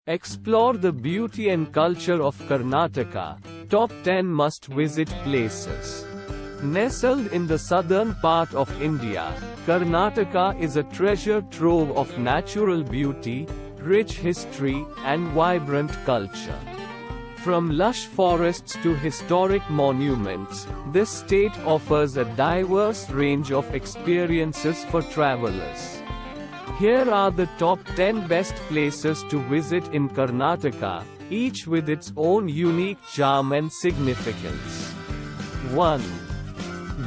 Explore the beauty and culture of Karnataka. Top 10 must-visit places. Nestled in the southern part of India, Karnataka is a treasure trove of natural beauty, rich history, and vibrant culture. From lush forests to historic monuments, this state offers a diverse range of experiences for travelers. Here are the top 10 best places to visit in Karnataka, each with its own unique charm and significance. 1.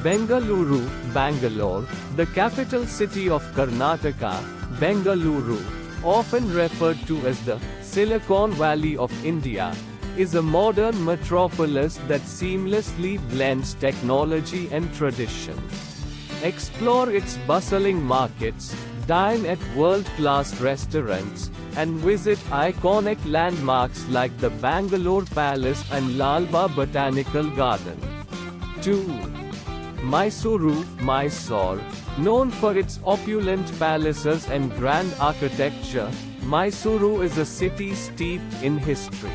Bengaluru, Bangalore, the capital city of Karnataka. Bengaluru, often referred to as the Silicon Valley of India, is a modern metropolis that seamlessly blends technology and tradition. Explore its bustling markets, dine at world-class restaurants, and visit iconic landmarks like the Bangalore Palace and Lalba Botanical Garden. 2. Mysuru, Mysore. Known for its opulent palaces and grand architecture, Mysuru is a city steeped in history.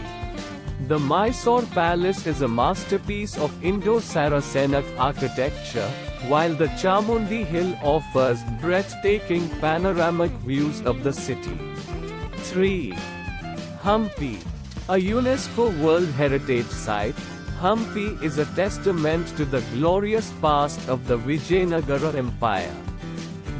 The Mysore Palace is a masterpiece of Indo-Saracenic architecture, while the Chamundi Hill offers breathtaking panoramic views of the city. 3. Hampi. A UNESCO World Heritage Site, Hampi is a testament to the glorious past of the Vijayanagara Empire.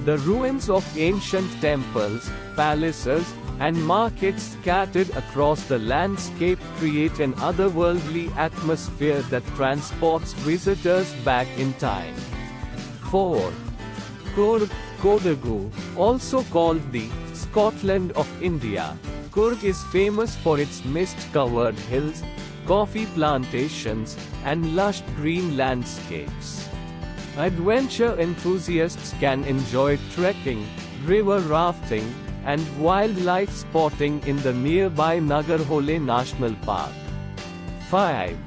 The ruins of ancient temples, palaces, and markets scattered across the landscape create an otherworldly atmosphere that transports visitors back in time. 4. Coorg, Kodagu, also called the Scotland of India. Coorg is famous for its mist-covered hills, coffee plantations, and lush green landscapes. Adventure enthusiasts can enjoy trekking, river rafting, and wildlife spotting in the nearby Nagarhole National Park. 5.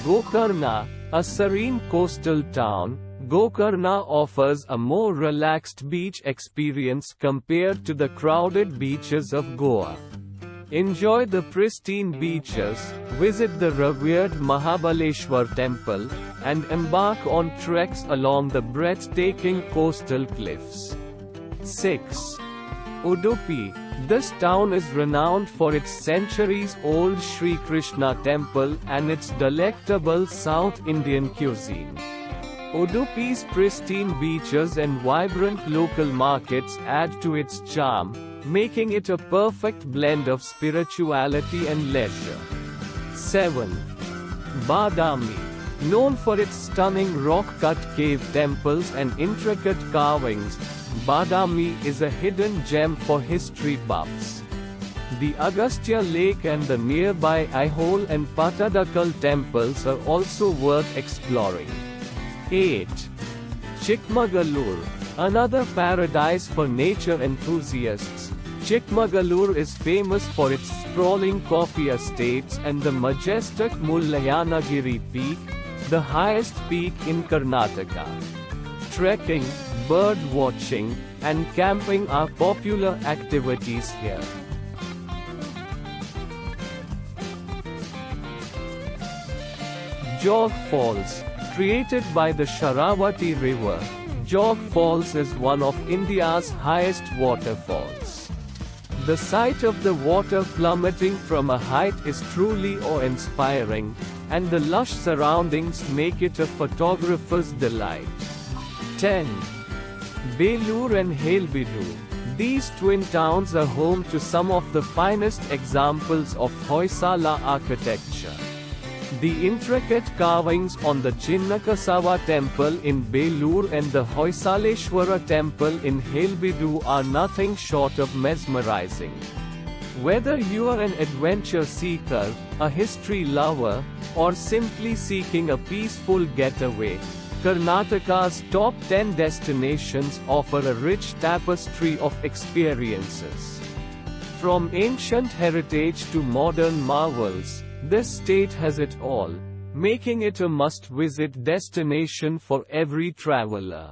Gokarna, a serene coastal town. Gokarna offers a more relaxed beach experience compared to the crowded beaches of Goa. Enjoy the pristine beaches, visit the revered Mahabaleshwar temple, and embark on treks along the breathtaking coastal cliffs. 6. Udupi. This town is renowned for its centuries-old Sri Krishna temple and its delectable South Indian cuisine. Udupi's pristine beaches and vibrant local markets add to its charm, making it a perfect blend of spirituality and leisure. 7. Badami. Known for its stunning rock-cut cave temples and intricate carvings, Badami is a hidden gem for history buffs. The Agastya Lake and the nearby Aihole and Patadakal temples are also worth exploring. 8. Chikmagalur. Another paradise for nature enthusiasts, Chikmagalur is famous for its sprawling coffee estates and the majestic Mullayanagiri Peak, the highest peak in Karnataka. Trekking, bird watching, and camping are popular activities here. Jog Falls. Created by the Sharavati River, Jog Falls is one of India's highest waterfalls. The sight of the water plummeting from a height is truly awe-inspiring, and the lush surroundings make it a photographer's delight. 10. Belur and Halebidu. These twin towns are home to some of the finest examples of Hoysala architecture. The intricate carvings on the Chinnakasava temple in Belur and the Hoysaleshwara temple in Halebidu are nothing short of mesmerizing. Whether you are an adventure seeker, a history lover, or simply seeking a peaceful getaway, Karnataka's top 10 destinations offer a rich tapestry of experiences. From ancient heritage to modern marvels, this state has it all, making it a must-visit destination for every traveler.